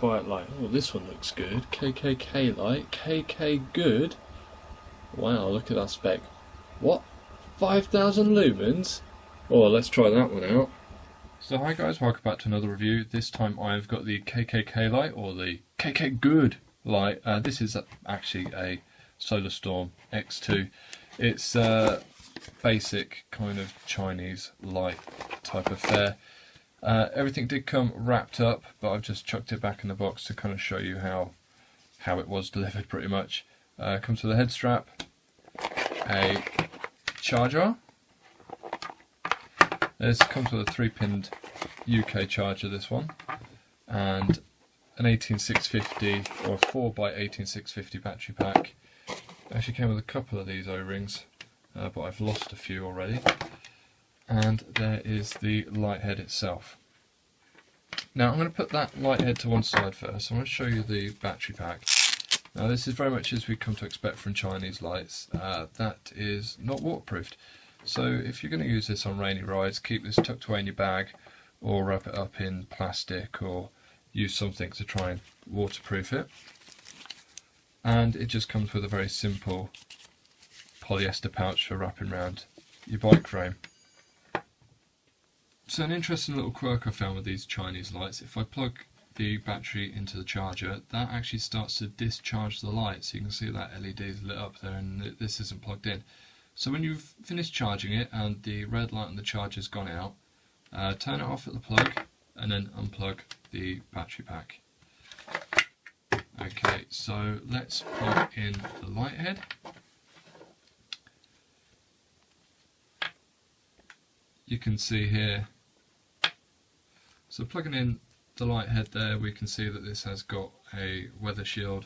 quiet light. Oh, this one looks good. KKK light. KK good. Wow, look at that spec. What? 5,000 lumens? Oh, let's try that one out. So hi guys, welcome back to another review. This time I've got the KKK light, or the KK good light. This is actually a Solarstorm X2. It's a basic kind of Chinese light type affair. Everything did come wrapped up, but I've just chucked it back in the box to kind of show you how it was delivered pretty much. Comes with a head strap, a charger. This comes with a 3-pinned UK charger, this one, and an 18650 or a 4x18650 battery pack. Actually came with a couple of these O-rings, but I've lost a few already. And there is the light head itself. Now I'm going to put that light head to one side first. I'm going to show you the battery pack. Now this is very much as we come to expect from Chinese lights. That is not waterproofed. So if you're going to use this on rainy rides, keep this tucked away in your bag, or wrap it up in plastic, or use something to try and waterproof it. And it just comes with a very simple polyester pouch for wrapping around your bike frame. So an interesting little quirk I found with these Chinese lights, if I plug the battery into the charger, that actually starts to discharge the light. So you can see that LED is lit up there and this isn't plugged in. So when you've finished charging it and the red light on the charger's gone out, turn it off at the plug and then unplug the battery pack. Okay, so let's plug in the light head. You can see here, so plugging in the light head there, we can see that this has got a weather shield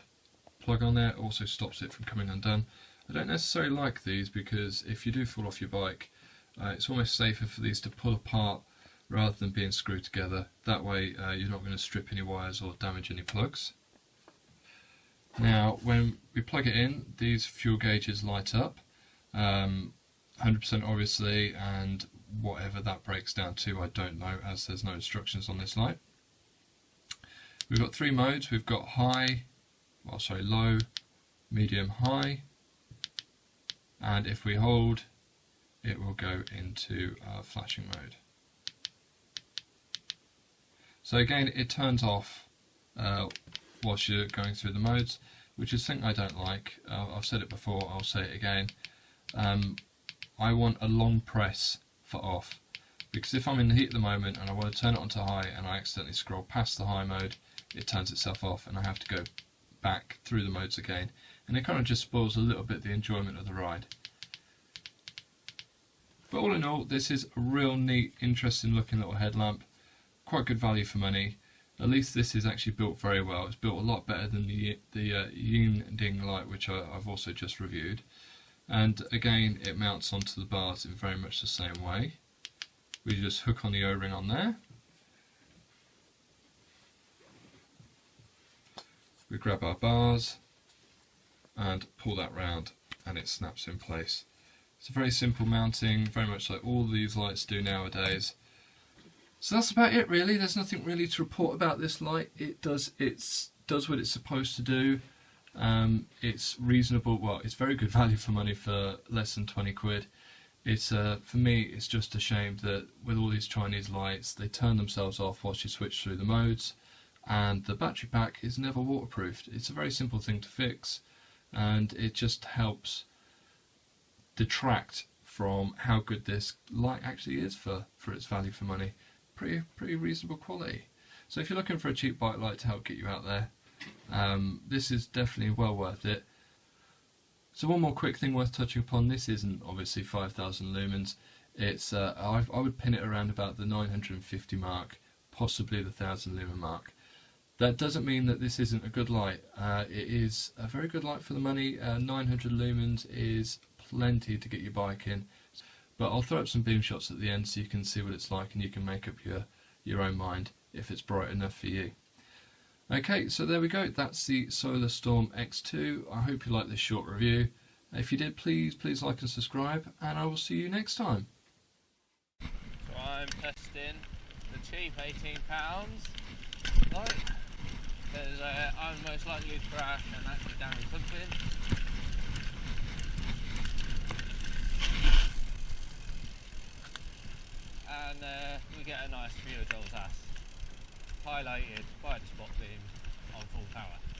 plug on there. It also stops it from coming undone. I don't necessarily like these because if you do fall off your bike, it's almost safer for these to pull apart rather than being screwed together. That way you're not going to strip any wires or damage any plugs. Now when we plug it in, these fuel gauges light up, 100% obviously, and whatever that breaks down to I don't know, as there's no instructions on this light. We've got 3 modes. We've got low, medium, high, and if we hold, it will go into flashing mode. So again, it turns off whilst you're going through the modes, which is something I don't like. I've said it before, I'll say it again. I want a long press for off, because if I'm in the heat at the moment and I want to turn it onto high and I accidentally scroll past the high mode, it turns itself off and I have to go back through the modes again, and it kind of just spoils a little bit the enjoyment of the ride. But all in all, this is a real neat, interesting looking little headlamp, quite good value for money. At least this is actually built very well. It's built a lot better than the Ying light, which I've also just reviewed. And again, it mounts onto the bars in very much the same way. We just hook on the O-ring on there. We grab our bars and pull that round and it snaps in place. It's a very simple mounting, very much like all these lights do nowadays. So that's about it really. There's nothing really to report about this light. It does what it's supposed to do. It's reasonable, well, it's very good value for money for less than 20 quid. It's for me, it's just a shame that with all these Chinese lights, they turn themselves off whilst you switch through the modes, and the battery pack is never waterproofed. It's a very simple thing to fix, and it just helps detract from how good this light actually is for its value for money. Pretty reasonable quality. So if you're looking for a cheap bike light to help get you out there, this is definitely well worth it. So one more quick thing worth touching upon. This isn't obviously 5,000 lumens. It's I would pin it around about the 950 mark, possibly the 1,000 lumen mark. That doesn't mean that this isn't a good light. It is a very good light for the money. 900 lumens is plenty to get your bike in. But I'll throw up some beam shots at the end so you can see what it's like and you can make up your own mind if it's bright enough for you. Okay, so there we go. That's the Solarstorm X2. I hope you liked this short review. If you did, please like and subscribe, and I will see you next time. So I'm testing the cheap £18 light. one most likely to crash and actually damage something. And we get a nice view of Doll's Ass, highlighted by the spot beam on full power.